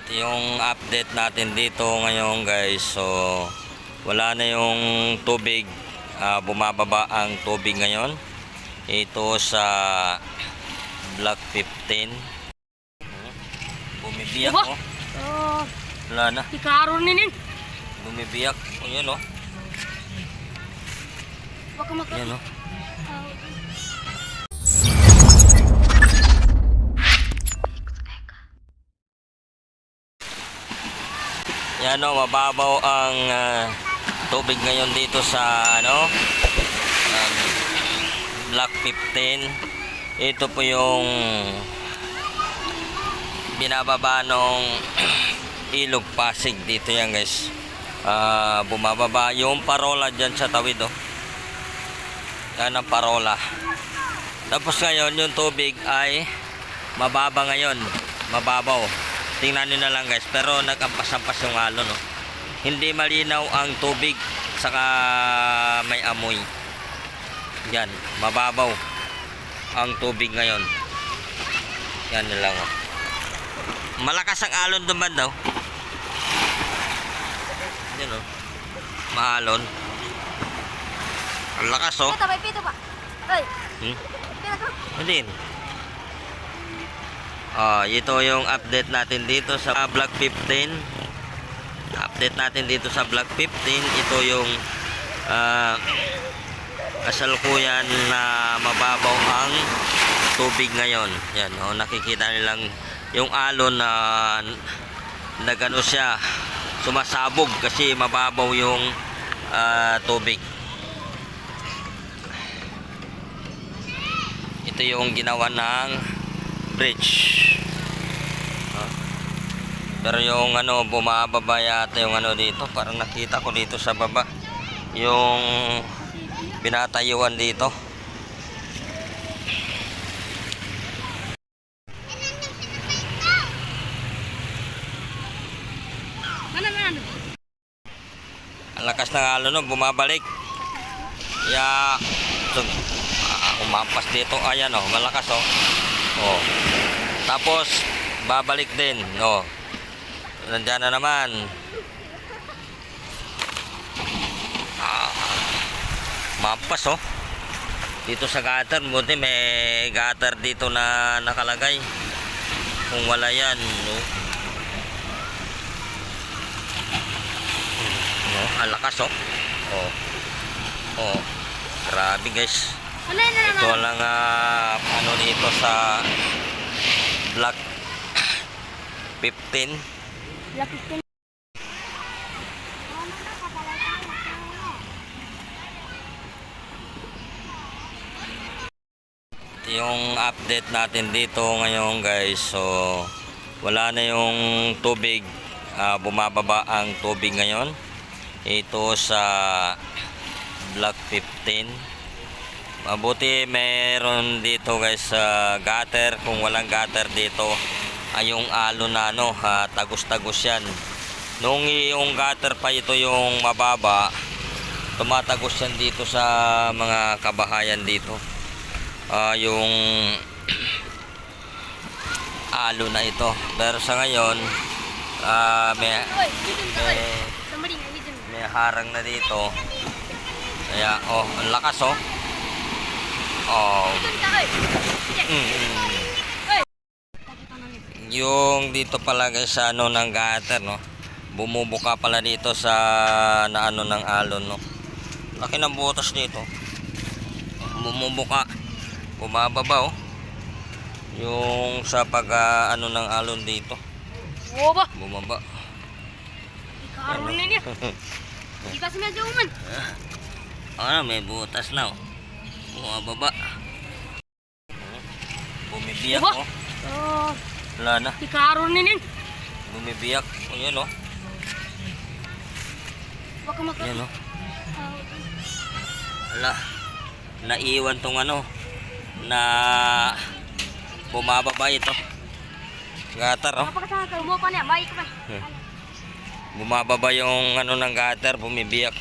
Ito yung update natin dito ngayon guys. So wala na yung tubig, bumababa ang tubig ngayon. Ito sa Block 15. Bumibiyak oh. Wala na. Ikaron ninin. Bumibiyak. O yun oh. Baka maka. Yan oh. Yan o, mababaw ang tubig ngayon dito sa Block 15. Ito po yung binababa ng Ilog Pasig dito yan guys. Bumababa yung parola dyan sa tawid oh. Yan ang parola. Tapos ngayon yung tubig ay mababa ngayon, mababaw. Tingnan nyo na lang guys, pero nagkampas-ampas yung alon no? Hindi malinaw ang tubig, saka may amoy. Yan, mababaw ang tubig ngayon. Yan na lang oh. Malakas ang alon duman daw. Yan oh, maalon. Ang lakas oh. Pito ba? Pito ba? Ay. Pito ko. Hindi. Ito yung update natin dito sa Block 15. Update natin dito sa Block 15. Ito yung kasalukuyan na mababaw ang tubig ngayon. Yan, nakikita nilang yung alon na nagano siya, sumasabog kasi mababaw yung tubig. Ito yung ginawa ng bridge. Pero yung bumababa yata yung dito, parang nakita ko dito sa baba yung pinatayuan dito. Ang lakas ng alon bumabalik. Ya, umampas dito, ayan oh, malakas oh. Oh. Tapos babalik din, no. Nandiyan na naman. Mampas oh. Dito sa gutter, buti may gutter dito na nakalagay. Kung wala yan, no. No, ang lakas oh. Oh. Oh. Grabe guys. Ito lang dito sa Block 15. Block 15. Ito yung update natin dito ngayon guys. So wala na yung tubig, bumababa ang tubig ngayon. Ito sa Block 15. Mabuti meron dito guys gutter. Kung walang gutter dito ay yung alon na tagos-tagos yan. Nung yung gutter pa ito yung mababa, tumatagos yan dito sa mga kabahayan dito. Yung alon na ito. Pero sa ngayon may harang na dito. Kaya ang lakas oh. Yung dito pala guys sa ng gutter no, bumubuka pala dito sa ng alon no. Laki ng butas dito, bumubuka, bumababa oh. Yung sa pag ng alon dito, bumaba. Ikaron ninin. Ika sinadya man. May butas na oh. Bumababa. Bumibiyak oh. Wala na. Ikaron ninin. Bumibiyak. O yun oh. Baka maka. Yan oh. Wala. Naiwan tong na bumababa ito. Gutter oh. Kapag mo pa niya, may ka pa. Bumababa yung ng gutter, bumibiyak.